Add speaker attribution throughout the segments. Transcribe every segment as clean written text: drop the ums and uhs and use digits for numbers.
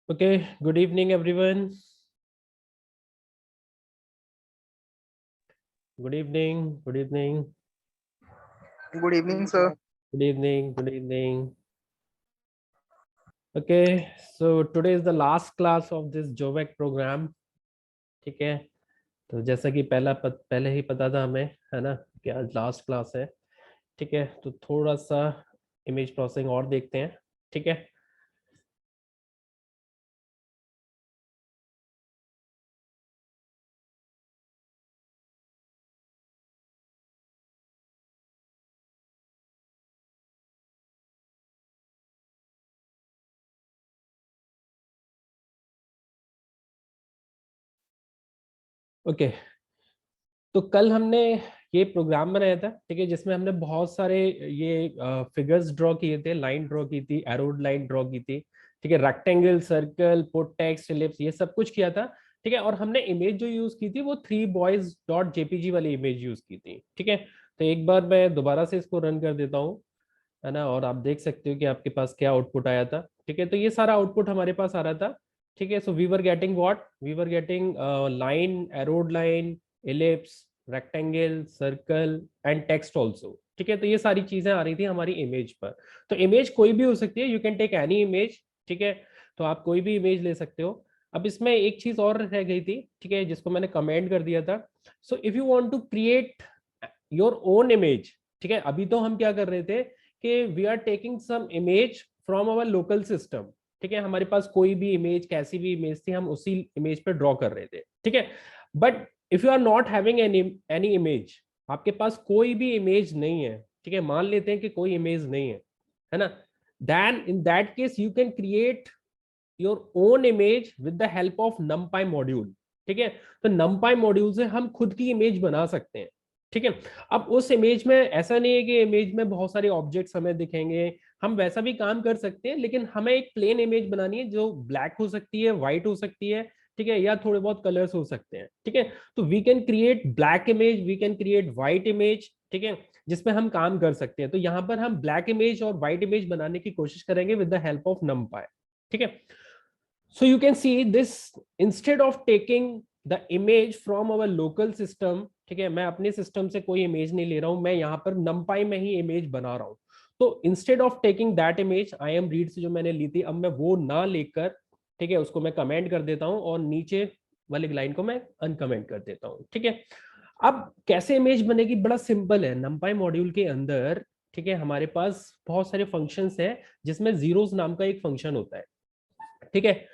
Speaker 1: Okay, good evening, everyone. Good evening, good evening,
Speaker 2: Good evening, sir.
Speaker 1: good evening, good evening. Okay, so today is the last class of this JOVEC program. ठीक है, तो जैसा कि पहले ही पता था हमें, है ना, कि आज लास्ट क्लास है. ठीक है, तो थोड़ा सा इमेज प्रोसेसिंग और देखते हैं. ठीक है. ओके, तो कल हमने ये प्रोग्राम बनाया था. ठीक है, जिसमें हमने बहुत सारे ये फिगर्स ड्रॉ किए थे, लाइन ड्रॉ की थी, एरोड लाइन ड्रॉ की थी. ठीक है, rectangle, circle, put text, ellipse, ये सब कुछ किया था. ठीक है, और हमने इमेज जो यूज की थी वो 3boys.jpg वाली इमेज यूज की थी. ठीक है, तो एक बार मैं दोबारा से इसको रन कर देता हूँ, है ना, और आप देख सकते हो कि आपके पास क्या आउटपुट आया था. ठीक है, तो ये सारा आउटपुट हमारे पास आ रहा था. ठीक है, so we were getting what, we were getting line, arrowed line, ellipse, rectangle, circle and text also. ठीक है, तो ये सारी चीजें आ रही थी हमारी इमेज पर. तो इमेज कोई भी हो सकती है, you can take any image. ठीक है, तो आप कोई भी इमेज ले सकते हो. अब इसमें एक चीज और रह गई थी, ठीक है, जिसको मैंने कमेंट कर दिया था. So if you want to create your own image, ठीक है, अभी तो हम क्या कर रहे थे कि we are taking some image from our local system. ठीक है, हमारे पास कोई भी इमेज, कैसी भी इमेज थी, हम उसी इमेज पे ड्रॉ कर रहे थे. ठीक है, but if you are not having any image, आपके पास कोई भी इमेज नहीं है, ठीक है, मान लेते हैं कि कोई इमेज नहीं है ना, then in that case you can create your own image with the help of numpy module. ठीक है, तो numpy मॉड्यूल से हम खुद की इमेज बना सकते हैं. ठीक है, अब उस इमेज में ऐसा नहीं है कि इमेज में बहुत सारे ऑब्जेक्ट्स हमें दिखेंगे. हम वैसा भी काम कर सकते हैं, लेकिन हमें एक प्लेन इमेज बनानी है जो ब्लैक हो सकती है, व्हाइट हो सकती है. ठीक है, या थोड़े बहुत कलर्स हो सकते हैं. ठीक है, तो we can create black image, we can create white image. ठीक है, जिसमें हम काम कर सकते हैं. तो यहाँ पर हम ब्लैक इमेज और व्हाइट इमेज बनाने की कोशिश करेंगे with the help of numpy. ठीक है, so you can see this, instead of taking the image from our local system. ठीक है, मैं अपने सिस्टम से कोई इमेज नहीं ले रहा हूं, मैं यहाँ पर numpy में ही इमेज बना रहा हूं. तो instead of taking that image, I am read से जो मैंने ली थी, अब मैं वो ना लेकर, ठीक है, उसको मैं कमेंट कर देता हूं और नीचे वाली लाइन को मैं अनकमेंट कर देता हूं. ठीक है, अब कैसे इमेज बनेगी, बड़ा सिंपल है. numpy मॉड्यूल के अंदर, ठीक है, हमारे पास बहुत सारे फंक्शंस हैं, जिसमें जीरोस नाम का एक फंक्शन होता है. ठीक है,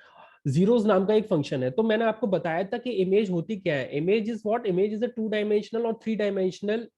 Speaker 1: जीरोस नाम का एक फंक्शन है. तो मैंने आपको बताया था कि इमेज होती क्या है. Image is what, image is a 2 dimensional और 3 डायमेंशनल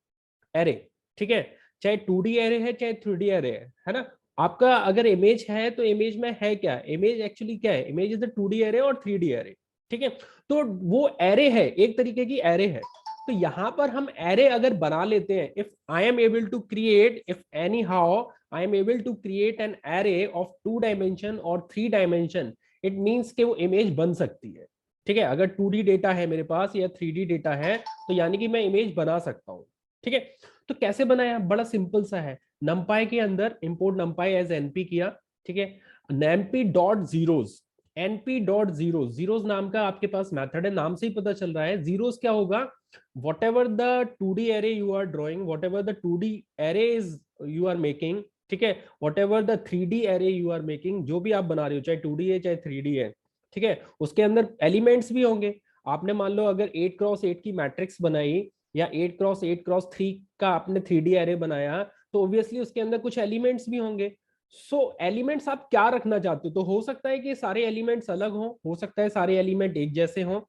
Speaker 1: एरे. ठीक है, चाहे 2D एरे है, चाहे 3D एरे है ना. आपका अगर इमेज है तो इमेज में है क्या, इमेज एक्चुअली क्या है, image is a 2D array और 3D एरे. ठीक है, तो वो एरे है, एक तरीके की एरे है. तो यहां पर हम एरे अगर बना लेते हैं, if I am able to create, if anyhow I am able to create an array of 2 dimension और 3 डायमेंशन, इट मीन्स कि वो इमेज बन सकती है. ठीक है, अगर 2D डेटा है मेरे पास या 3D डेटा है, तो यानी कि मैं इमेज बना सकता हूं. ठीक है, तो कैसे बनाया, बड़ा सिंपल सा है. numpy के अंदर इंपोर्ट numpy एज np किया. ठीक है, np dot zeros, np dot zero, zeros नाम का आपके पास मेथड है, नाम से ही पता चल रहा है. जीरोस क्या होगा, whatever the 2D array you are drawing, whatever the 2D array is you are making. ठीक है, whatever the 3D array you are making, जो भी आप बना रहे हो, चाहे 2D है चाहे 3D है. ठीक है, उसके अंदर एलिमेंट्स भी होंगे. आपने मान लो अगर 8x8 की मैट्रिक्स बनाई, या 8x8x3 का आपने 3D एरे बनाया, तो ऑब्वियसली उसके अंदर कुछ एलिमेंट्स भी होंगे. सो एलिमेंट्स आप क्या रखना चाहते हो, तो हो सकता है कि सारे एलिमेंट्स अलग हो सकता है सारे एलिमेंट एक जैसे हों.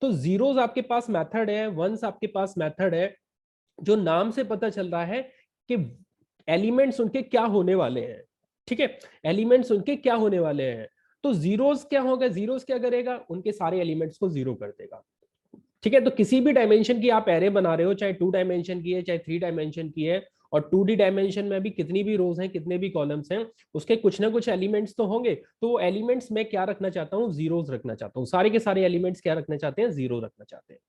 Speaker 1: तो जीरोस आपके पास मेथड है, वंस आपके पास मेथड है, जो नाम से पता चल रहा है कि एलिमेंट्स उनके क्या होने वाले हैं. ठीक है, एलिमेंट्स उनके क्या होने वाले हैं. तो जीरोस क्या होगा, जीरोस क्या करेगा, उनके सारे एलिमेंट्स को जीरो कर देगा. ठीक है, तो किसी भी डायमेंशन की आप एरे बना रहे हो, चाहे 2 डायमेंशन की है चाहे 3 डायमेंशन की है, और 2D डायमेंशन में भी कितनी भी रोज हैं, कितने भी कॉलम्स हैं, उसके कुछ ना कुछ एलिमेंट्स तो होंगे. तो वो एलिमेंट्स मैं क्या रखना चाहता हूँ, जीरोस रखना चाहता हूँ. सारे के सारे एलिमेंट्स क्या रखना चाहते हैं, जीरो रखना चाहते हैं.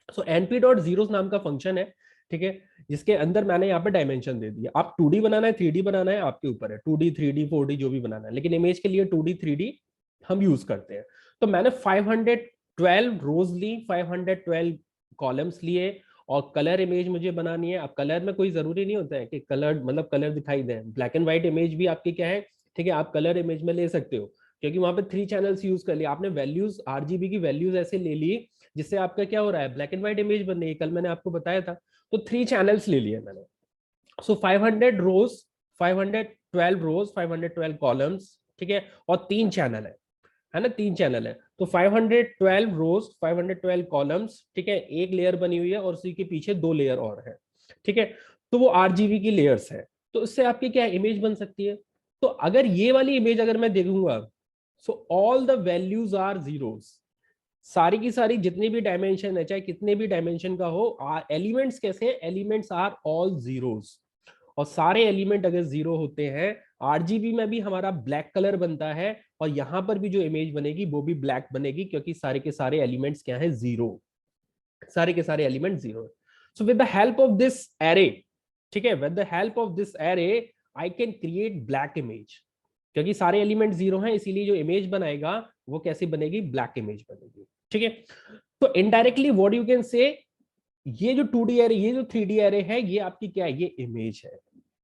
Speaker 1: सो np डॉट जीरोस नाम का फंक्शन है. ठीक है, जिसके अंदर मैंने यहाँ पे डायमेंशन दे दिया. आप 2D बनाना है, 3D बनाना है, आपके ऊपर है. 2D 3D 4D जो भी बनाना है, लेकिन इमेज के लिए 2D 3D हम यूज करते हैं। तो मैंने 512 रोज ली, 512 कॉलम्स लिए, और कलर इमेज मुझे बनानी है। अब कलर में कोई जरूरी नहीं होता है कि कलर मतलब कलर दिखाई दे, ब्लैक एंड व्हाइट इमेज भी आपकी क्या है, ठीक है, आप कलर इमेज में ले सकते हो, क्योंकि वहां पे 3 चैनल्स यूज कर लिया आपने, वैल्यूज आरजीबी की वैल्यूज ऐसे ले ली जिससे आपका क्या हो रहा है, ब्लैक एंड व्हाइट इमेज बन रही है, कल मैंने आपको बताया था। तो 3 चैनल्स ले लिए मैंने। सो 500 रोज, 512 रोज, 512 कॉलम्स, ठीक है, और 3 चैनल है ना, 3 चैनल है। तो 512 रोज, 512 कॉलम्स, ठीक है, एक लेयर बनी हुई है और उसी के पीछे 2 लेयर और है, ठीक है। तो वो आरजीबी की लेयर्स है। तो इससे आपकी क्या इमेज बन सकती है। तो अगर ये वाली इमेज अगर मैं देखूंगा, so all the values are zeros, सारी की सारी जितनी भी डायमेंशन है, चाहे कितने भी डायमेंशन का हो, एलिमेंट्स कैसे हैं, एलिमेंट्स आर ऑल जीरोस। और सारे एलिमेंट अगर जीरो होते हैं, आरजीबी में भी हमारा ब्लैक कलर बनता है, और यहां पर भी जो इमेज बनेगी वो भी ब्लैक बनेगी, क्योंकि सारे के सारे एलिमेंट्स क्या है, जीरो, सारे के सारे element zero. So with the help of this array, ठीक है, with the help of this array I can create black image, क्योंकि सारे एलिमेंट जीरो हैं, इसीलिए जो इमेज बनाएगा वो कैसी बनेगी, ब्लैक इमेज बनेगी, ठीक है। तो indirectly what you can say, ये जो 2D एरे, ये जो 3D एरे है, ये आपकी क्या है, ये इमेज है।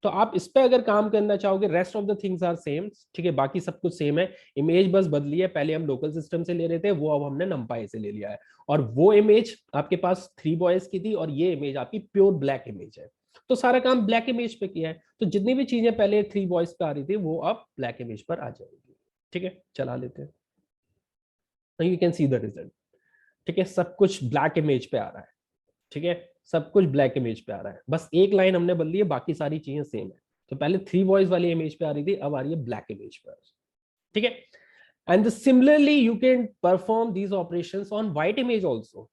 Speaker 1: तो आप इस पे अगर काम करना चाहोगे, rest of the things are same, ठीक है, बाकी सब कुछ सेम है, इमेज बस बदली है, पहले हम लोकल सिस्टम से ले रहे थे, वो अब हमने numpy से ले लिया है। और वो इमेज आपके पास 3 बॉयज की थी, और ये इमेज आपकी प्योर ब्लैक इमेज है। तो सारा काम ब्लैक इमेज पे किया है, तो जितनी भी चीजें पहले 3 बॉयज पे आ रही थी वो अब ब्लैक इमेज पर आ जाएगी, ठीक है। चला लेते हैं, you can see the result, ठीक है, सब कुछ ब्लैक इमेज पे आ रहा है, ठीक है, सब कुछ ब्लैक इमेज पे आ रहा है, बस एक लाइन हमने बदली है, बाकी सारी चीजें सेम है। तो पहले 3 वॉइस वाली इमेज पे आ रही थी, अब आ रही है ब्लैक इमेज पे, ठीक है। And similarly you can perform these operations on white image also,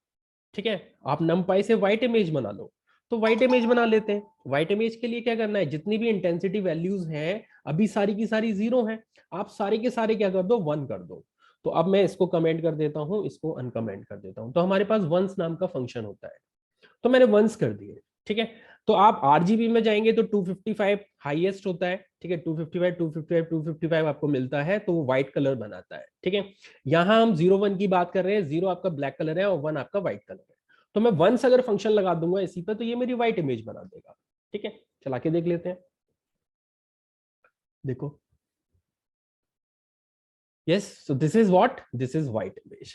Speaker 1: ठीक है। आप numpy से व्हाइट इमेज बना लो, तो व्हाइट इमेज बना लेते हैं। व्हाइट इमेज के लिए क्या करना है, जितनी भी इंटेंसिटी वैल्यूज हैं अभी सारी की सारी जीरो हैं, आप सारे के सारे क्या कर दो, 1 कर दो। तो अब मैं इसको कमेंट कर देता हूं, इसको अनकमेंट कर देता हूं, तो हमारे पास वंस नाम का फंक्शन होता है, तो मैंने वंस कर दिए, ठीक है। तो आप आरजीबी में जाएंगे तो 255 हाईएस्ट होता है, ठीक है, 255 255 255 आपको मिलता है, तो वो व्हाइट कलर बनाता है, ठीक है। यहां हम 0 1 की बात कर रहे हैं, 0 आपका ब्लैक कलर है और 1 आपका व्हाइट कलर है। तो मैं वंस अगर फंक्शन लगा दूंगा इसी पर, तो ये मेरी व्हाइट इमेज बना देगा, ठीक है। चला के देख लेते हैं, देखो, yes, so this is what, this is white image,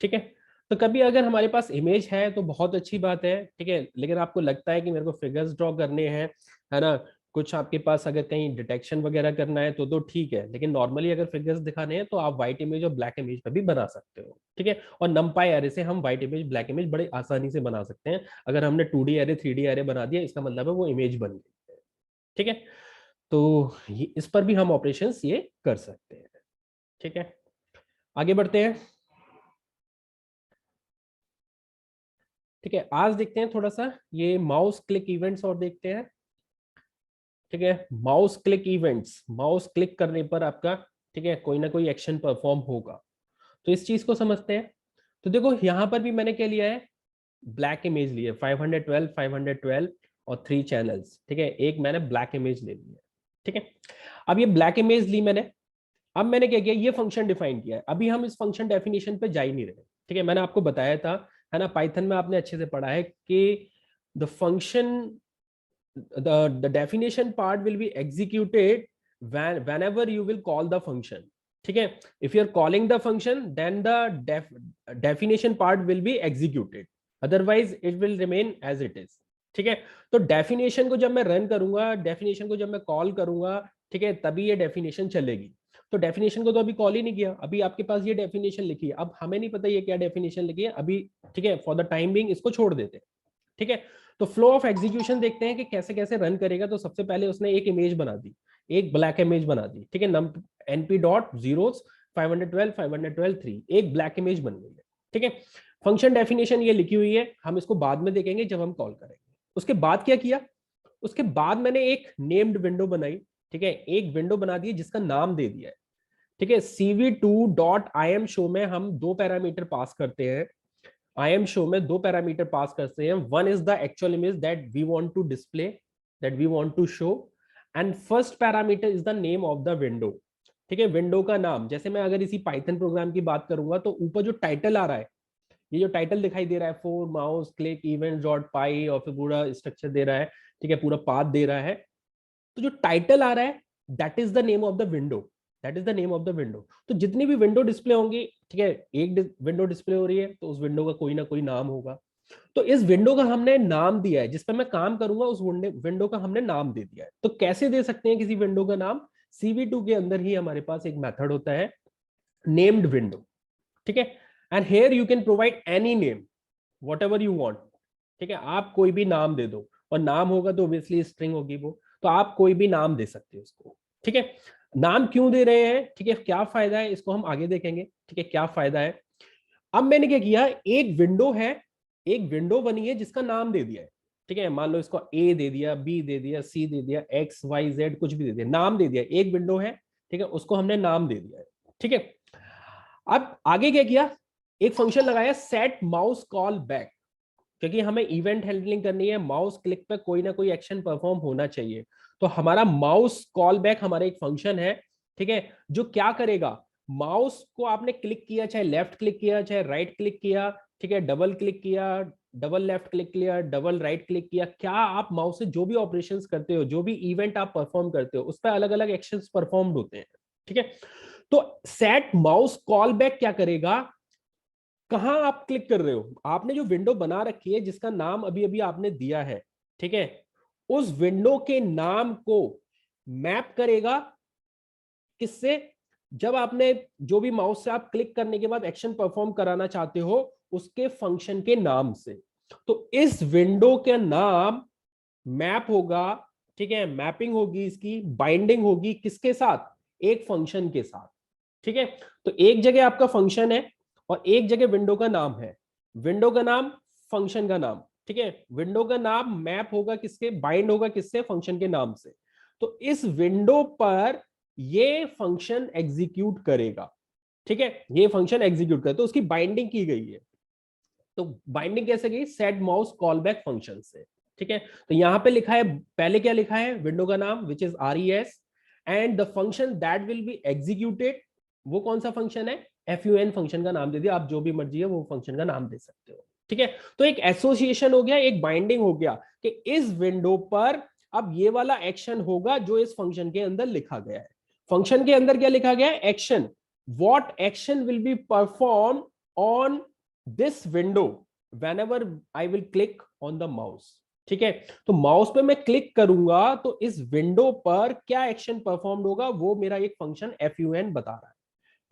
Speaker 1: ठीक है। तो कभी अगर हमारे पास इमेज है तो बहुत अच्छी बात है, ठीक है, लेकिन आपको लगता है कि मेरे को फिगर्स ड्रॉ करने हैं, है ना, कुछ आपके पास अगर कहीं डिटेक्शन वगैरह करना है तो ठीक है, लेकिन नॉर्मली अगर फिगर्स दिखाने हैं तो आप व्हाइट इमेज और ब्लैक इमेज पर भी बना सकते हो, ठीक है। और numpy एरे से हम व्हाइट इमेज ब्लैक इमेज बड़े आसानी से बना सकते हैं। अगर हमने 2D एरे 3D एरे बना दिया, इसका मतलब है वो इमेज बन गई है, ठीक है। तो इस पर भी हम ऑपरेशंस ये कर सकते हैं, ठीक है। आगे बढ़ते हैं, ठीक है। आज देखते हैं थोड़ा सा ये माउस क्लिक इवेंट्स और देखते हैं, ठीक है। Mouse click events, mouse click करने पर आपका, ठीक है, कोई ना कोई एक्शन परफॉर्म होगा, तो इस चीज को समझते हैं। तो देखो यहां पर भी मैंने क्या लिया है, ब्लैक इमेज ली है, 512 512 और 3 चैनल्स, ठीक है, एक मैंने ब्लैक इमेज ले ली है, ठीक है। अब ये ब्लैक इमेज ली मैंने, अब मैंने क्या किया, ये फंक्शन डिफाइन किया है। अभी हम इस फंक्शन डेफिनेशन पे जा ही नहीं रहे, ठीक है, मैंने आपको बताया था, है ना, पाइथन में आपने अच्छे से पढ़ा है कि the function, the definition part will be executed whenever you will call the function, ठीक है। if you're calling the function then the definition part will be executed, otherwise it will remain as it is, ठीक है। तो definition को जब मैं run करूंगा, definition को जब मैं कॉल करूंगा, ठीक है, तभी ये डेफिनेशन चलेगी। तो डेफिनेशन को तो अभी कॉल ही नहीं किया, अभी आपके पास ये डेफिनेशन लिखी है, अब हमें नहीं पता ये क्या डेफिनेशन लिखी है अभी, ठीक है, फॉर द टाइम बिंग इसको छोड़ देते हैं, ठीक है। तो फ्लो ऑफ एग्जीक्यूशन देखते हैं कि कैसे कैसे रन करेगा। तो सबसे पहले उसने एक इमेज बना दी, एक ब्लैक इमेज बना दी, ठीक है, np डॉट जीरोस 512 512 3, एक ब्लैक इमेज बन गई है, ठीक है। फंक्शन डेफिनेशन ये लिखी हुई है, हम इसको बाद में देखेंगे जब हम कॉल करेंगे। उसके बाद क्या किया, उसके बाद मैंने एक नेम्ड विंडो बनाई, ठीक है, एक विंडो बना दी जिसका नाम दे दिया है, ठीक है। cv2.im शो में हम 2 पैरामीटर पास करते हैं, IM शो में 2 पैरामीटर पास करते हैं, one is the actual image that we want to display, that we want to show, and first parameter is the name of the window. ठीक है, window का नाम, जैसे मैं अगर इसी पाइथन प्रोग्राम की बात करूंगा तो ऊपर जो टाइटल आ रहा है, ये जो टाइटल दिखाई दे रहा है, for mouse click event dot pi, और फिर पूरा स्ट्रक्चर दे रहा है, ठीक है, पूरा पाथ दे रहा है, तो जो टाइटल आ रहा है that is the name of the window, that is the name of the window. तो जितनी भी विंडो डिस्प्ले होंगी, ठीक है, एक विंडो डिस्प्ले हो रही है तो उस विंडो का कोई ना कोई नाम होगा। तो इस विंडो का हमने नाम दिया है, जिस पर मैं काम करूंगा उस विंडो का हमने नाम दे दिया है। तो कैसे दे सकते हैं किसी विंडो का नाम? CV2 के अंदर ही हमारे पास एक मेथड होता है नेम्ड विंडो, ठीक है, and here you can provide any name whatever you want, ठीक है, आप कोई भी नाम दे दो, और नाम होगा तो ऑब्वियसली स्ट्रिंग होगी वो, तो आप कोई भी नाम दे सकते हो उसको, ठीक है। नाम क्यों दे रहे हैं, ठीक है, क्या फायदा है, इसको हम आगे देखेंगे, ठीक है, क्या फायदा है। अब मैंने क्या किया, एक विंडो है, एक विंडो बनी है जिसका नाम दे दिया है, ठीक है, मान लो इसको A दे दिया, B दे दिया, C दे दिया, XYZ कुछ भी दे दिया, नाम दे दिया, एक विंडो है, ठीक है, उसको हमने नाम दे दिया है, ठीक है। अब आगे क्या किया, एक फंक्शन लगाया सेट माउस कॉल बैक, क्योंकि हमें इवेंट हैंडलिंग करनी है, माउस क्लिक पे कोई ना कोई एक्शन परफॉर्म होना चाहिए। तो हमारा माउस कॉल बैक हमारा एक फंक्शन है, ठीक है, जो क्या करेगा, माउस को आपने क्लिक किया, चाहे लेफ्ट क्लिक किया चाहे राइट क्लिक किया, ठीक है, डबल क्लिक किया, डबल लेफ्ट क्लिक किया, डबल राइट क्लिक किया, क्या आप माउस से जो भी ऑपरेशंस करते हो, जो भी इवेंट आप परफॉर्म करते हो, उस पर अलग अलग एक्शंस परफॉर्म्ड होते हैं, ठीक है। तो सेट माउस कॉल बैक क्या करेगा, कहां आप क्लिक कर रहे हो, आपने जो विंडो बना रखी है जिसका नाम अभी अभी आपने दिया है, ठीक है, उस विंडो के नाम को मैप करेगा किससे, जब आपने जो भी माउस से आप क्लिक करने के बाद एक्शन परफॉर्म कराना चाहते हो उसके फंक्शन के नाम से। तो इस विंडो का नाम मैप होगा, ठीक है, मैपिंग होगी, इसकी बाइंडिंग होगी किसके साथ, एक फंक्शन के साथ, ठीक है। तो एक जगह आपका फंक्शन है और एक जगह विंडो का नाम है, विंडो का नाम, फंक्शन का नाम, ठीक है, विंडो का नाम मैप होगा किसके, बाइंड होगा किससे, फंक्शन के नाम से। तो इस विंडो पर ये फंक्शन एग्जीक्यूट करेगा, ठीक है, ये फंक्शन एग्जीक्यूट करे, तो उसकी बाइंडिंग की गई है। तो बाइंडिंग कैसे गई, set mouse call back function से, ठीक है। तो यहां पे लिखा है, पहले क्या लिखा है, विंडो का नाम which is RES, and the function that will be executed, वो कौन सा फंक्शन है, FUN फंक्शन का नाम दे दिया, आप जो भी मर्जी है वो फंक्शन का नाम दे सकते हो, ठीक है। तो एक एसोसिएशन हो गया, एक बाइंडिंग हो गया कि इस विंडो पर अब ये वाला एक्शन होगा जो इस फंक्शन के अंदर लिखा गया है। फंक्शन के अंदर क्या लिखा गया है, action, what action will be perform on this window whenever I will click on the mouse, ठीक है। तो माउस पे मैं क्लिक करूंगा तो इस विंडो पर क्या एक्शन परफॉर्म होगा वो मेरा एक फंक्शन FUN बता रहा है,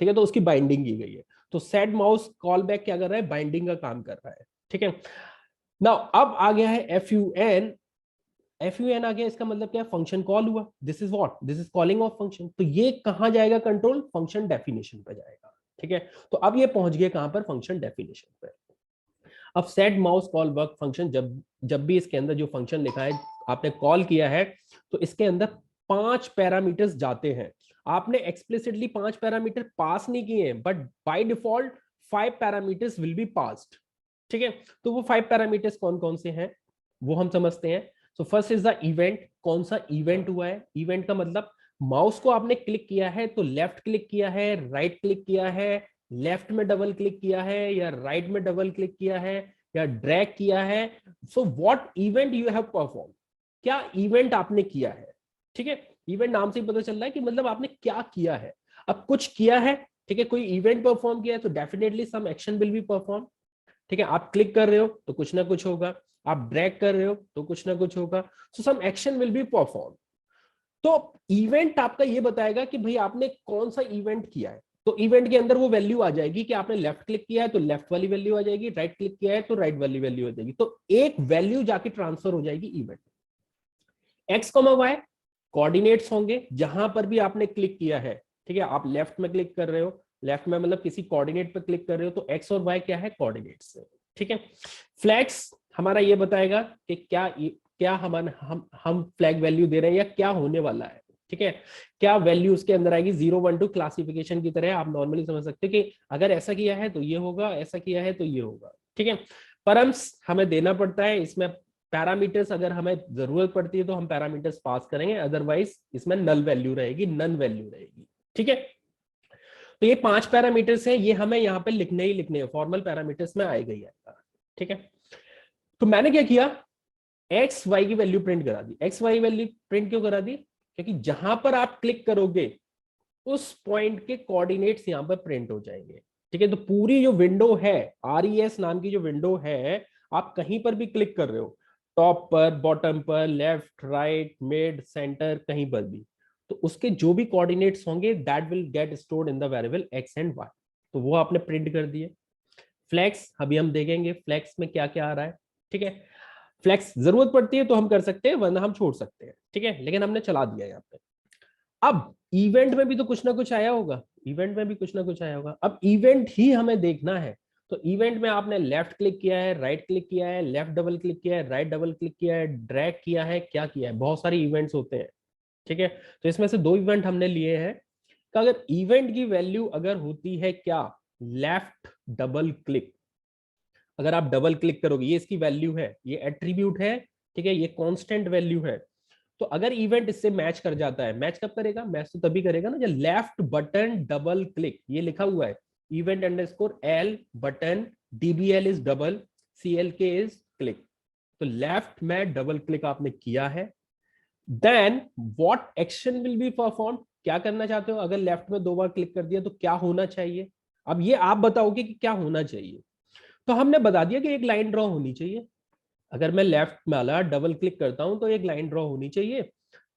Speaker 1: ठीक है, तो उसकी बाइंडिंग की गई है। तो सेट माउस कॉल बैक क्या कर रहा है, बाइंडिंग का काम कर रहा है, ठीक है। नाउ अब आ गया है FUN, FUN आ गया, इसका मतलब क्या है, फंक्शन कॉल हुआ, this is what, this is calling of function. तो ये कहां जाएगा, कंट्रोल फंक्शन डेफिनेशन पे जाएगा, ठीक है। तो अब ये पहुंच गए कहां पर, फंक्शन डेफिनेशन पे। अब set mouse call work function, जब जब भी इसके अंदर जो फंक्शन लिखा है आपने कॉल किया है, तो इसके अंदर 5 पैरामीटर्स जाते हैं। आपने एक्सप्लिसिटली 5 पैरामीटर पास नहीं किए, but by default 5 parameters will be passed, ठीक है। तो वो 5 पैरामीटर्स कौन कौन से हैं वो हम समझते हैं। So first is the event, कौन सा इवेंट हुआ है, इवेंट का मतलब माउस को आपने क्लिक किया है तो लेफ्ट क्लिक किया है, राइट क्लिक किया है, लेफ्ट में डबल क्लिक किया है, या राइट में डबल क्लिक किया है, या ड्रैग किया है। So what event you have perform, क्या इवेंट आपने किया है, ठीक है। इवेंट नाम से ही पता चल रहा है कि मतलब आपने क्या किया है। अब कुछ किया है, ठीक है, कोई इवेंट परफॉर्म किया है तो definitely some action will be perform, ठीक है। आप क्लिक कर रहे हो तो कुछ ना कुछ होगा, आप ड्रैग कर रहे हो तो कुछ ना कुछ होगा, so some action will be perform. तो इवेंट आपका ये बताएगा कि भाई आपने कौन सा इवेंट किया है। तो इवेंट के अंदर वो वैल्यू आ जाएगी कि आपने लेफ्ट क्लिक किया है तो लेफ्ट वाली वैल्यू आ जाएगी, राइट क्लिक किया है तो राइट वाली वैल्यू आ जाएगी। तो एक वैल्यू जाके ट्रांसफर हो जाएगी event. X comma Y coordinates होंगे, जहां पर भी आपने क्लिक किया है, ठीक है, आप लेफ्ट में क्लिक कर रहे हो, लेफ्ट में मतलब किसी कोऑर्डिनेट पर क्लिक कर रहे हो, तो एक्स और वाई क्या है, कोऑर्डिनेट्स है, ठीक है। फ्लैग्स हमारा ये बताएगा कि क्या क्या हम फ्लैग वैल्यू दे रहे हैं या क्या होने वाला है, ठीक है, क्या वैल्यू उसके अंदर आएगी। 0 1 2 क्लासिफिकेशन की तरह आप नॉर्मली समझ सकते हो कि अगर ऐसा किया है तो ये होगा, ऐसा किया है तो ये होगा, ठीक है। परम्स हमें देना पड़ता है इसमें, पैरामीटर्स अगर हमें जरूरत पड़ती है तो हम पैरामीटर्स पास करेंगे, अदरवाइज इसमें नल वैल्यू रहेगी, नन वैल्यू रहेगी, ठीक है, तो ये 5 पैरामीटर्स हैं, ये हमें यहाँ पे लिखने ही लिखने हैं, फॉर्मल पैरामीटर्स में आएगा ही आएगा। ठीक है, तो मैंने क्या किया, एक्स वाई की वैल्यू प्रिंट करा दी। एक्स वाई वैल्यू प्रिंट क्यों करा दी, क्योंकि जहां पर आप क्लिक करोगे उस पॉइंट के कोऑर्डिनेट्स यहां पर प्रिंट हो जाएंगे। ठीक है, तो पूरी जो विंडो है, RES नाम की जो विंडो है, आप कहीं पर भी क्लिक कर रहे हो, टॉप पर, बॉटम पर, लेफ्ट, राइट, मिड, सेंटर, कहीं पर भी, तो उसके जो भी कोऑर्डिनेट्स होंगे that will get stored in the variable X and Y. तो वो आपने प्रिंट कर दिए। फ्लैक्स अभी हम देखेंगे फ्लैक्स में क्या क्या आ रहा है। ठीक है, फ्लैक्स जरूरत पड़ती है तो हम कर सकते हैं, वरना हम छोड़ सकते हैं। ठीक है, लेकिन हमने चला दिया यहाँ पे। अब इवेंट में भी तो कुछ ना कुछ आया होगा, इवेंट में भी कुछ ना कुछ आया होगा। अब इवेंट ही हमें देखना है, तो इवेंट में आपने लेफ्ट क्लिक किया है, राइट क्लिक किया है, लेफ्ट डबल क्लिक किया है, राइट डबल क्लिक किया है, ड्रैग किया है, क्या किया है, बहुत सारे इवेंट्स होते हैं। ठीक है, तो इसमें से 2 इवेंट हमने लिए हैं कि अगर इवेंट की वैल्यू अगर होती है क्या, लेफ्ट डबल क्लिक, अगर आप डबल क्लिक करोगे, ये इसकी वैल्यू है, ये एट्रीब्यूट है। ठीक है, ये कांस्टेंट वैल्यू है। तो अगर इवेंट इससे मैच कर जाता है, मैच कब करेगा, मैच तो तभी करेगा ना जब लेफ्ट बटन डबल क्लिक, ये लिखा हुआ है event underscore L button DBL is double, CLK is click. तो लेफ्ट में डबल क्लिक आपने किया है, then what action will be perform, क्या करना चाहते हो, अगर लेफ्ट में 2 बार क्लिक कर दिया तो क्या होना चाहिए। अब ये आप बताओगे कि क्या होना चाहिए। तो हमने बता दिया कि एक लाइन ड्रॉ होनी चाहिए। अगर मैं लेफ्ट वाला डबल क्लिक करता हूं तो एक लाइन ड्रॉ होनी चाहिए।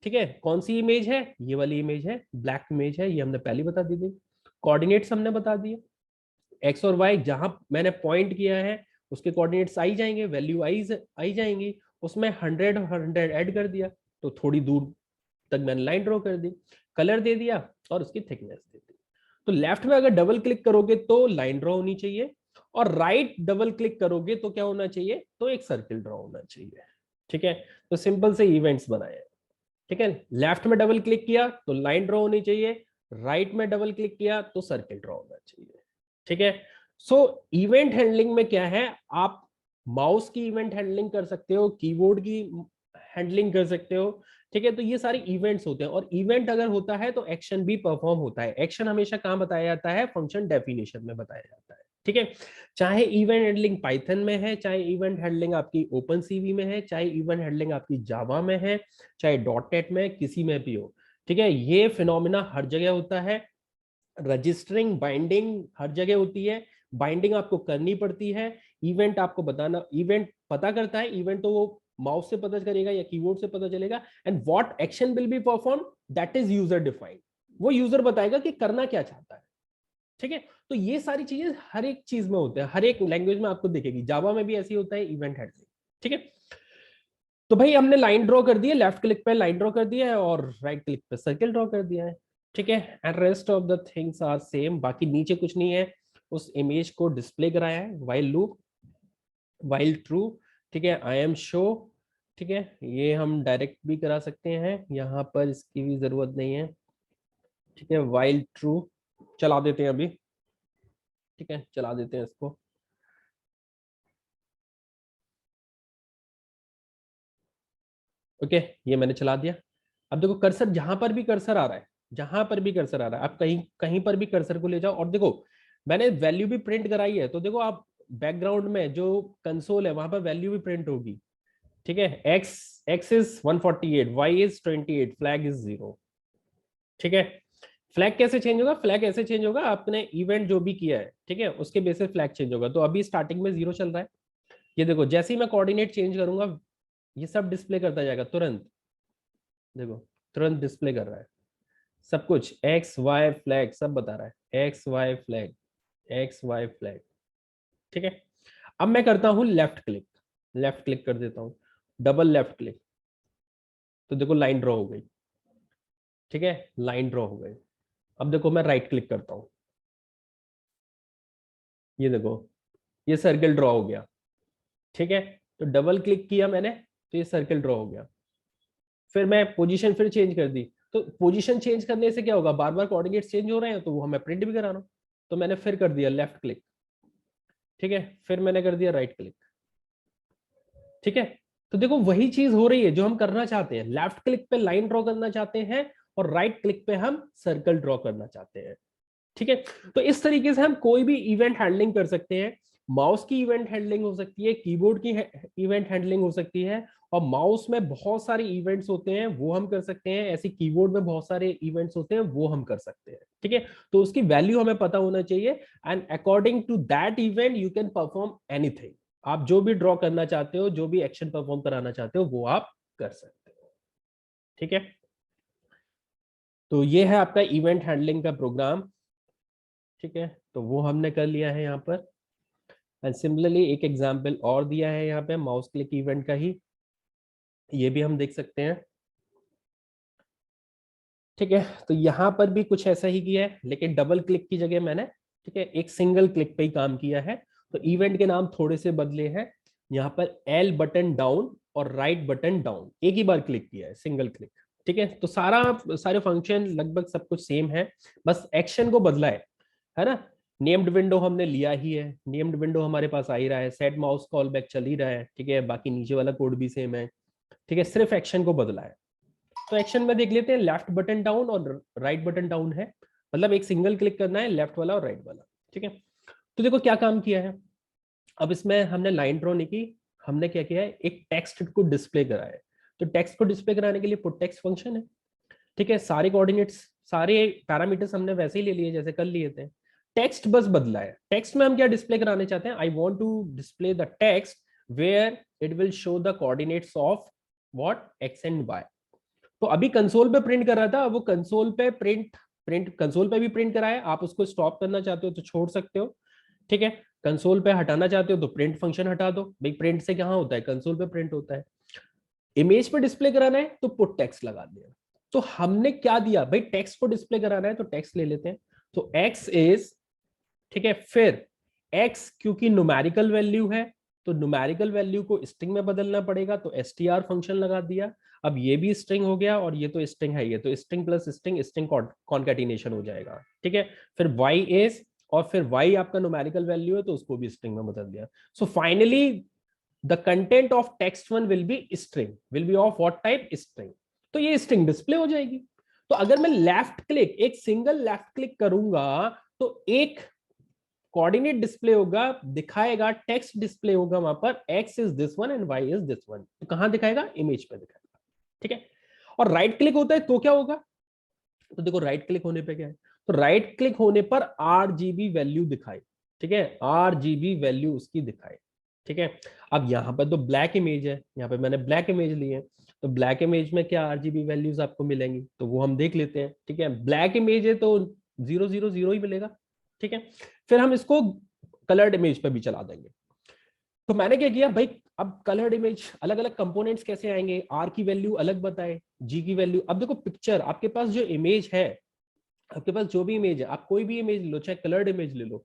Speaker 1: ठीक है, कौन सी इमेज है, ये वाली इमेज है, ब्लैक इमेज है, ये हमने पहले बता दी थी। कोऑर्डिनेट्स हमने बता दिए, एक्स और वाई जहां मैंने पॉइंट किया है उसके कोऑर्डिनेट्स आई जाएंगे, वैल्यू आई जाएंगी। उसमें 100 और 100 ऐड कर दिया, तो थोड़ी दूर तक मैंने लाइन ड्रॉ कर दी, कलर दे दिया और उसकी थिकनेस दे दी। तो लेफ्ट में अगर डबल क्लिक करोगे तो लाइन ड्रॉ होनी चाहिए, और राइट डबल क्लिक करोगे तो क्या होना चाहिए, तो एक सर्किल ड्रॉ होना चाहिए। ठीक है, तो सिंपल से इवेंट्स बनाए। ठीक है, लेफ्ट में डबल क्लिक किया तो लाइन ड्रॉ होनी चाहिए, राइट में डबल क्लिक किया तो सर्किल ड्रॉ होना चाहिए। ठीक है, सो इवेंट हैंडलिंग में क्या है, आप माउस की इवेंट हैंडलिंग कर सकते हो, कीबोर्ड की हैंडलिंग कर सकते हो। ठीक है, तो ये सारे इवेंट्स होते हैं, और इवेंट अगर होता है तो एक्शन भी परफॉर्म होता है। एक्शन हमेशा कहां बताया जाता है, फंक्शन डेफिनेशन में बताया जाता है। ठीक है, चाहे इवेंट हैंडलिंग पाइथन में है, चाहे इवेंट हैंडलिंग आपकी ओपन सीवी में है, चाहे इवेंट हैंडलिंग आपकी जावा में है, चाहे .NET में, किसी में भी हो। ठीक है, ये फिनोमिना हर जगह होता है। रजिस्टरिंग बाइंडिंग हर जगह होती है, बाइंडिंग आपको करनी पड़ती है। इवेंट आपको बताना, इवेंट पता करता है, इवेंट तो वो माउस से पता करेगा या कीबोर्ड से पता चलेगा। And what action will be perform, that is user defined, वो यूजर बताएगा कि करना क्या चाहता है। ठीक है, तो ये सारी चीजें हर एक चीज में होते हैं, हर एक लैंग्वेज में आपको दिखेगी, जावा में भी ऐसे ही होता है इवेंट हैंडलिंग। ठीक है, तो भाई हमने लाइन ड्रॉ कर दी है, लेफ्ट क्लिक पे लाइन ड्रॉ कर दिया है और राइट क्लिक पे सर्किल ड्रॉ कर दिया है। ठीक है, and rest of the things are same, बाकी नीचे कुछ नहीं है, उस इमेज को डिस्प्ले कराया है, व्हाइल लूप, व्हाइल ट्रू। ठीक है, आई एम शो। ठीक है, ये हम डायरेक्ट भी करा सकते हैं, यहाँ पर इसकी भी जरूरत नहीं है। ठीक है, व्हाइल ट्रू चला देते हैं अभी। ठीक है, चला देते हैं इसको। ओके, ये मैंने चला दिया। अब देखो कर्सर, जहां पर भी कर्सर आ रहा है, जहां पर भी कर्सर आ रहा है, आप कहीं कहीं पर भी कर्सर को ले जाओ, और देखो मैंने वैल्यू भी प्रिंट कराई है, तो देखो आप बैकग्राउंड में जो कंसोल है वहां पर वैल्यू भी प्रिंट होगी। ठीक है, X is 148, Y is 28, flag is 0। ठीक है, फ्लैग कैसे चेंज होगा, फ्लैग ऐसे चेंज होगा, आपने इवेंट जो भी किया है, ठीक है, उसके बेसिस फ्लैग चेंज होगा। तो अभी स्टार्टिंग में 0 चल रहा है, ये देखो जैसे ही मैं कोऑर्डिनेट चेंज करूंगा ये सब डिस्प्ले करता जाएगा तुरंत। देखो तुरंत डिस्प्ले कर रहा है सब कुछ, एक्स वाई फ्लैग सब बता रहा है, X Y flag, X Y flag. ठीक है, अब मैं करता हूं लेफ्ट क्लिक, लेफ्ट क्लिक कर देता हूं, डबल लेफ्ट क्लिक, तो देखो लाइन ड्रॉ हो गई। ठीक है, लाइन ड्रॉ हो गई। अब देखो मैं राइट क्लिक करता हूं, ये देखो ये सर्कल ड्रॉ हो गया। ठीक है, तो डबल क्लिक किया मैंने तो ये सर्कल ड्रॉ हो गया। फिर मैं पोजीशन फिर चेंज कर दी, तो पोजीशन चेंज करने से क्या होगा, बार बार कोऑर्डिनेट्स चेंज हो रहे हैं, तो वो हमें प्रिंट भी कराना। तो मैंने फिर कर दिया लेफ्ट क्लिक। ठीक है, फिर मैंने कर दिया राइट क्लिक। ठीक है, तो देखो वही चीज हो रही है जो हम करना चाहते हैं, लेफ्ट क्लिक पे लाइन ड्रॉ करना चाहते हैं और राइट क्लिक पे हम सर्कल ड्रॉ करना चाहते हैं। ठीक है, तो इस तरीके से हम कोई भी इवेंट हैंडलिंग कर सकते हैं। माउस की इवेंट हैंडलिंग हो सकती है, कीबोर्ड की इवेंट हैंडलिंग हो सकती है, और माउस में बहुत सारे इवेंट्स होते हैं वो हम कर सकते हैं, ऐसे कीबोर्ड में बहुत सारे इवेंट्स होते हैं वो हम कर सकते हैं। ठीक है, तो उसकी वैल्यू हमें पता होना चाहिए, and according to that event you can perform anything. आप जो भी ड्रॉ करना चाहते हो, जो भी एक्शन परफॉर्म कराना चाहते हो, वो आप कर सकते हो। ठीक है, तो ये है आपका इवेंट हैंडलिंग का प्रोग्राम। ठीक है, तो वो हमने कर लिया है यहाँ पर। एंड सिमिलरली एक एग्जांपल और दिया है यहाँ पे माउस क्लिक इवेंट का ही, ये भी हम देख सकते हैं। ठीक है, तो यहाँ पर भी कुछ ऐसा ही किया है, लेकिन डबल क्लिक की जगह मैंने, ठीक है, एक सिंगल क्लिक पे ही काम किया है। तो इवेंट के नाम थोड़े से बदले हैं, यहाँ पर एल बटन डाउन और राइट बटन डाउन एक ही बार क्लिक किया है, सिंगल क्लिक। ठीक है, तो सारे फंक्शन लगभग सब कुछ सेम है, बस एक्शन को बदला है ना। नेम्ड विंडो हमने लिया ही है, नेम्ड विंडो हमारे पास आ ही रहा है, सेट माउस कॉल बैक चल ही रहा है। ठीक है, बाकी नीचे वाला कोड भी सेम है। ठीक है, सिर्फ एक्शन को बदला है। तो एक्शन में देख लेते हैं, लेफ्ट बटन डाउन और राइट बटन डाउन है, मतलब एक सिंगल क्लिक करना है, लेफ्ट वाला और राइट वाला। ठीक है, तो देखो क्या काम किया है। अब इसमें हमने लाइन ड्रॉ नहीं की, हमने क्या किया है, एक टेक्स्ट को डिस्प्ले करा है। तो टेक्स्ट को डिस्प्ले कराने के लिए पुट टेक्स्ट फंक्शन है। ठीक है, सारे कोऑर्डिनेट्स, सारे पैरामीटर्स हमने वैसे ही ले लिए जैसे कर लिए थे, टेक्स्ट बस बदला है। टेक्स्ट में हम क्या डिस्प्ले कराने चाहते हैं, I want to display the text where it will show the coordinates of what X and Y. तो अभी कंसोल पे प्रिंट कर रहा था, वो कंसोल पे प्रिंट प्रिंट कंसोल पे भी प्रिंट कराए। आप उसको स्टॉप करना चाहते हो तो छोड़ सकते हो। ठीक है, कंसोल पे हटाना चाहते हो तो प्रिंट फंक्शन हटा दो भाई, प्रिंट से कहाँ होता है, कंसोल पे प्रिंट होता है। इमेज पे डिस्प्ले कराना है तो पुट टेक्स्ट लगा दिया। तो हमने क्या दिया भाई, टेक्स्ट को डिस्प्ले कराना है तो टेक्स्ट ले लेते हैं, तो एक्स इज, ठीक है, फिर एक्स क्योंकि न्यूमेरिकल वैल्यू है तो न्यूमेरिकल वैल्यू को स्ट्रिंग में बदलना पड़ेगा, तो str फंक्शन लगा दिया। अब ये भी स्ट्रिंग हो गया और ये तो स्ट्रिंग है, ये तो string plus string string concatenation हो जाएगा। ठीक है, फिर y इज, और फिर y आपका न्यूमेरिकल वैल्यू है तो उसको भी स्ट्रिंग में बदल दिया। So finally the content of text one will be string, will be of what type, string. तो ये स्ट्रिंग डिस्प्ले हो जाएगी। तो अगर मैं लेफ्ट क्लिक, एक सिंगल लेफ्ट क्लिक करूंगा तो एक कोऑर्डिनेट डिस्प्ले होगा, दिखाएगा, टेक्स्ट डिस्प्ले होगा वहां पर, x is this one and y is this one. तो कहां दिखाएगा, इमेज पे दिखाएगा। ठीक है, और राइट क्लिक होता है तो क्या होगा, तो देखो राइट क्लिक होने पे क्या है, तो राइट क्लिक होने पर RGB वैल्यू दिखाई। ठीक है, RGB वैल्यू उसकी दिखाई। ठीक है, अब यहाँ पर तो ब्लैक इमेज है, यहाँ पे मैंने ब्लैक इमेज ली है, तो ब्लैक इमेज में क्या RGB वैल्यूज आपको मिलेंगी, तो वो हम देख लेते हैं। ठीक है, ब्लैक इमेज है तो 000 ही मिलेगा। ठीक है, फिर हम इसको कलर्ड इमेज पे भी चला देंगे। तो मैंने क्या किया भाई, अब कलर्ड इमेज अलग अलग कंपोनेंट्स कैसे आएंगे, आर की वैल्यू अलग बताए, जी की वैल्यू। अब देखो पिक्चर, आपके पास जो इमेज है, आपके पास जो भी इमेज है, आप कोई भी इमेज ले लो, चाहे कलर्ड इमेज ले लो,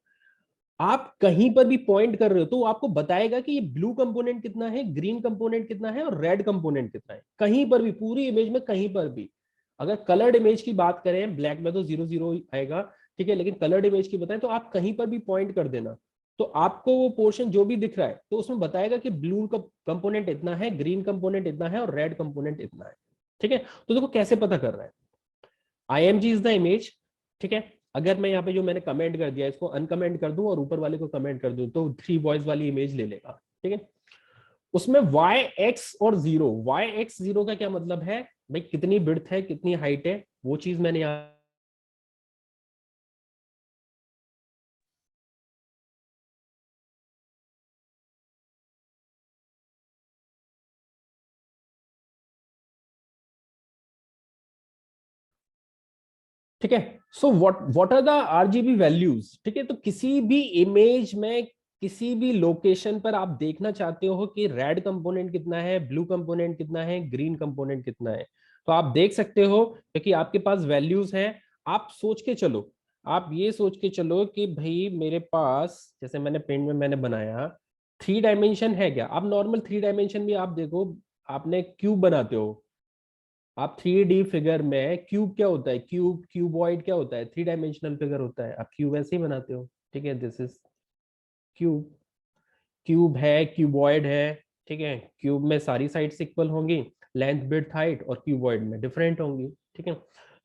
Speaker 1: आप कहीं पर भी पॉइंट कर रहे हो तो आपको बताएगा कि ये ब्लू कंपोनेंट कितना है, ग्रीन कंपोनेंट कितना है, और रेड कंपोनेंट कितना है। कहीं पर भी, पूरी इमेज में कहीं पर भी। अगर कलर्ड इमेज की बात करें, ब्लैक में तो 0 आएगा। ठीक है, लेकिन कलर्ड इमेज की बताएं तो आप कहीं पर भी पॉइंट कर देना, तो आपको वो पोर्शन जो भी दिख रहा है तो उसमें बताएगा कि ब्लू कंपोनेंट इतना है, ग्रीन कंपोनेंट इतना है, और रेड कंपोनेंट इतना है। ठीक है, तो देखो कैसे पता कर रहा है, IMG इज द इमेज। ठीक है, अगर मैं यहाँ पे जो मैंने कमेंट कर दिया इसको अनकमेंट कर दूं और ऊपर वाले को कमेंट कर दूं तो 3 वॉइस वाली इमेज ले लेगा। ठीक है, उसमें YX और 0, YX 0 का क्या मतलब है भाई, कितनी विड्थ है, कितनी हाइट है, वो चीज मैंने यहाँ। ठीक है, so what are the RGB values. ठीक है, तो किसी भी इमेज में, किसी भी लोकेशन पर आप देखना चाहते हो कि रेड कंपोनेंट कितना है, ब्लू कंपोनेंट कितना है, ग्रीन कंपोनेंट कितना है, तो आप देख सकते हो क्योंकि आपके पास वैल्यूज हैं। आप सोच के चलो, आप ये सोच के चलो कि भाई मेरे पास, जैसे मैंने पेंट में मैंने बनाया, 3 डायमेंशन है क्या, आप नॉर्मल 3 डायमेंशन भी आप देखो, आपने क्यूब बनाते हो, आप 3D फिगर में क्यूब क्या होता है, क्यूबॉइड क्या होता है, 3 डायमेंशनल फिगर होता है, आप क्यूब ऐसे ही बनाते हो। ठीक है, दिस इज क्यूब, क्यूब है, क्यूबॉइड है। ठीक है, क्यूब में सारी साइड्स इक्वल होंगी, लेंथ विड्थ हाइट, और क्यूबॉइड में डिफरेंट होंगी। ठीक है,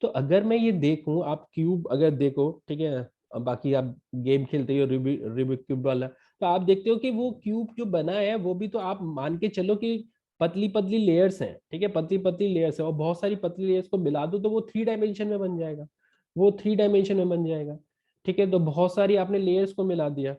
Speaker 1: तो अगर मैं ये देखूं, आप क्यूब अगर देखो, ठीक है, बाकी आप गेम खेलते हो रूबिक क्यूब वाला, तो आप देखते हो कि वो क्यूब जो बना है वो भी तो आप मान के चलो कि पतली पतली लेयर्स हैं, ठीक है, पतली पतली लेयर्स है, और बहुत सारी पतली लेयर्स को मिला दो तो वो 3 डायमेंशन में बन जाएगा, वो 3 डायमेंशन में बन जाएगा। ठीक है, तो बहुत सारी आपने लेयर्स को मिला दिया।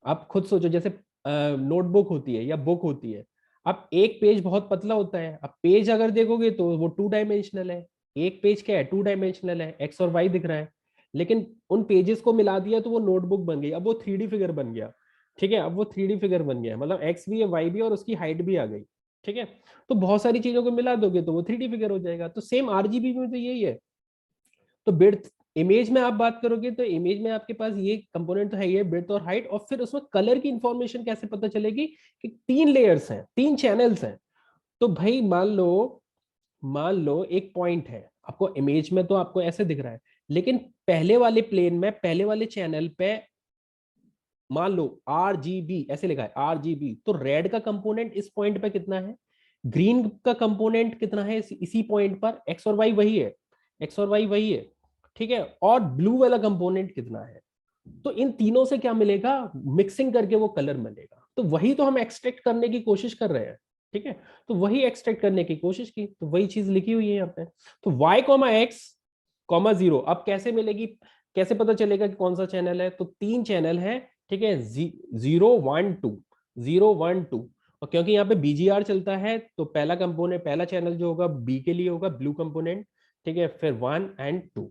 Speaker 1: आप खुद सोचो, जैसे नोटबुक होती है या बुक होती है, अब एक पेज बहुत पतला होता है, अब पेज अगर देखोगे तो वो 2 डायमेंशनल है। एक पेज क्या है, 2 डायमेंशनल है, एक्स और वाई दिख रहा है, लेकिन उन पेजेस को मिला दिया तो वो नोटबुक बन गई, अब वो 3D फिगर बन गया। ठीक है, अब वो 3D फिगर बन गया, मतलब एक्स भी है, वाई भी है, और उसकी हाइट भी आ गई। ठीक है, तो बहुत सारी चीजों को मिला दोगे तो वो 3D फिगर हो जाएगा। तो सेम आरजीबी में तो यही है। तो बिड्थ, इमेज में आप बात करोगे तो इमेज में आपके पास ये कंपोनेंट तो है, ये बिड्थ और हाइट, और फिर उसमें कलर की इंफॉर्मेशन कैसे पता चलेगी कि 3 लेयर्स हैं, 3 चैनल्स हैं। तो भाई मान लो एक पॉइंट है, आपको इमेज में तो आपको ऐसे दिख रहा है, लेकिन पहले वाले प्लेन में पहले वाले चैनल पे मान लो RGB ऐसे लिखा है, RGB, तो रेड का कंपोनेंट इस पॉइंट पे कितना है, ग्रीन का कंपोनेंट कितना है इसी पॉइंट पर, एक्स और वाई वही है, एक्स और वाई वही है। ठीक है, और ब्लू वाला कंपोनेंट कितना है। तो इन तीनों से क्या मिलेगा, मिक्सिंग करके वो कलर मिलेगा। तो वही तो हम एक्सट्रैक्ट करने की कोशिश कर रहे हैं। ठीक है, तो वही एक्सट्रैक्ट करने की कोशिश की, तो वही चीज लिखी हुई है यहाँ पे। तो y,x,0 अब कैसे मिलेगी, कैसे पता चलेगा कि कौन सा चैनल है। तो 3 चैनल है, ठीक है, 0 1 2, 0 1 2, और क्योंकि यहाँ पे BGR चलता है तो पहला कंपोनेंट, पहला चैनल जो होगा बी के लिए होगा, ब्लू कंपोनेंट। ठीक है, फिर 1 और 2।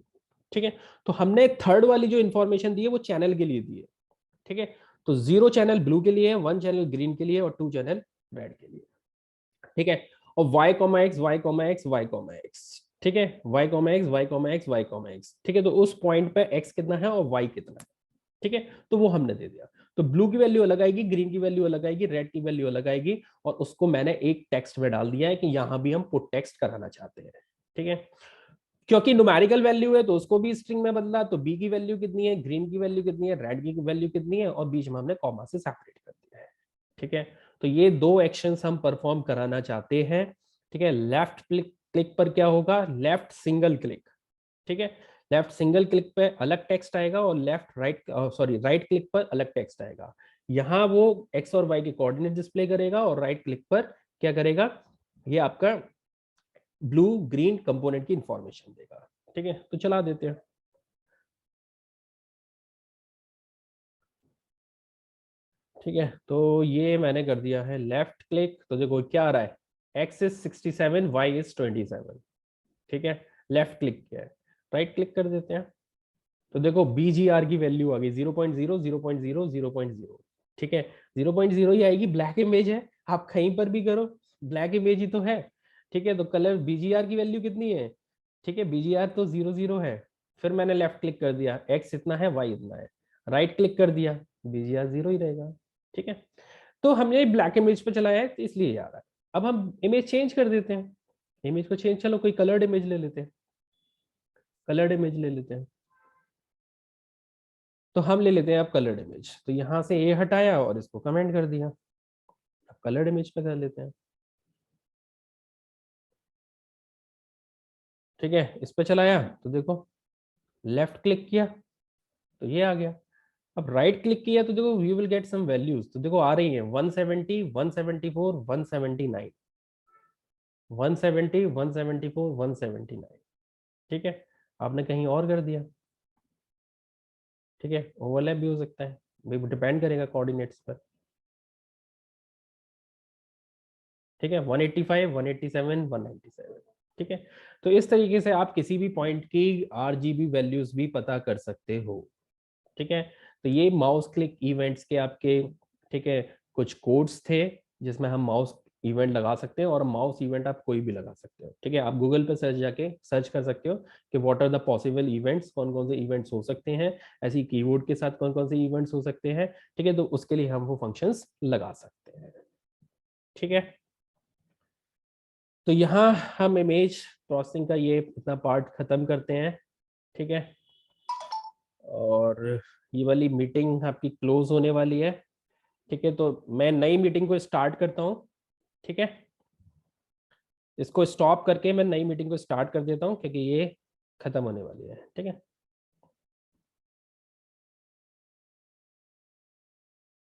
Speaker 1: ठीक है, तो हमने थर्ड वाली जो इंफॉर्मेशन दी है वो चैनल के लिए दी है। ठीक है, तो 0 चैनल ब्लू के लिए है, 1 चैनल ग्रीन के लिए और 2 चैनल रेड के लिए। ठीक है, और y,x, y,x, y,x, ठीक है, y,x, y,x, y,x, ठीक है, तो उस पॉइंट पे x कितना है और y कितना है। ठीक है, तो वो हमने दे दिया। तो ब्लू की वैल्यू अलग आएगी, ग्रीन की वैल्यू अलग आएगी, रेड की वैल्यू अलग आएगी, और उसको मैंने एक टेक्स्ट में डाल दिया है कि यहां भी हम पुट टेक्स्ट कराना चाहते हैं। ठीक है, क्योंकि न्यूमेरिकल वैल्यू है तो उसको भी स्ट्रिंग में बदला, तो बी की वैल्यू कितनी है, ग्रीन की वैल्यू कितनी है, रेड की वैल्यू कितनी है, और बीच में हमने कॉमा से सेपरेट कर दिया है। ठीक है, तो ये 2 एक्शंस हम परफॉर्म कराना चाहते हैं। ठीक है, लेफ्ट क्लिक क्लिक पर क्या होगा, लेफ्ट सिंगल क्लिक। ठीक है, लेफ्ट सिंगल क्लिक पे अलग टेक्स्ट आएगा, और left right sorry right click पर अलग टेक्स्ट आएगा। यहाँ वो एक्स और वाई के कोऑर्डिनेट डिस्प्ले करेगा, और राइट क्लिक पर क्या करेगा, ये आपका ब्लू ग्रीन कंपोनेंट की इंफॉर्मेशन देगा। ठीक है, तो चला देते हैं। ठीक है, तो ये मैंने कर दिया है लेफ्ट क्लिक, तो देखो क्या आ रहा है, एक्स इज 67, वाई इज 27। ठीक है, लेफ्ट क्लिक किया है, राइट क्लिक कर देते हैं, तो देखो BGR की वैल्यू आ गई 0.0, 0.0, 0.0। ठीक है, 0.0 ही आएगी, ब्लैक इमेज है, आप कहीं पर भी करो ब्लैक इमेज ही तो है। ठीक है, तो कलर BGR की वैल्यू कितनी है, ठीक है, BGR तो 0 0 है। फिर मैंने लेफ्ट क्लिक कर दिया, एक्स इतना है, वाई इतना है, राइट क्लिक कर दिया, BGR 0 ही रहेगा। ठीक है, तो हमने ब्लैक इमेज पे चलाया है तो इसलिए आ रहा है। अब हम इमेज चेंज कर देते हैं, इमेज को चेंज, चलो कोई कलर्ड इमेज ले लेते हैं, कलर्ड इमेज ले लेते हैं। तो हम ले लेते हैं अब कलर्ड इमेज, तो यहाँ से ए हटाया और इसको कमेंट कर दिया। अब कलर्ड इमेज पे कर लेते हैं। ठीक है, इस पे चलाया तो देखो, लेफ्ट क्लिक किया तो ये आ गया। अब राइट क्लिक किया तो देखो we will get some values, तो देखो आ रही है 170, 174, 179, 170, 174, 179। ठीक है, आपने कहीं और कर दिया। ठीक है, ओवरलैप भी हो सकता है, भाई डिपेंड करेगा कोऑर्डिनेट्स पर। ठीक है, 185, 187, 197। ठीक है, तो इस तरीके से आप किसी भी पॉइंट की RGB वैल्यूज भी पता कर सकते हो। ठीक है, तो ये माउस क्लिक इवेंट्स के आपके, ठीक है, कुछ कोड्स थे जिसमें हम माउस इवेंट लगा सकते हैं, और माउस इवेंट आप कोई भी लगा सकते हो। ठीक है, आप गूगल पे सर्च जाके सर्च कर सकते हो कि what are the possible events, कौन कौन से इवेंट्स हो सकते हैं, ऐसी कीवर्ड के साथ कौन कौन से इवेंट्स हो सकते हैं। ठीक है, तो उसके लिए हम वो फंक्शंस लगा सकते हैं। ठीक है, तो यहाँ हम इमेज प्रोसेसिंग का ये इतना पार्ट खत्म करते हैं। ठीक है, और ये वाली मीटिंग आपकी क्लोज होने वाली है। ठीक है, तो मैं नई मीटिंग को स्टार्ट करता हूँ। ठीक है, इसको स्टॉप करके मैं नई मीटिंग को स्टार्ट कर देता हूँ, क्योंकि ये खत्म होने वाली है, ठीक है।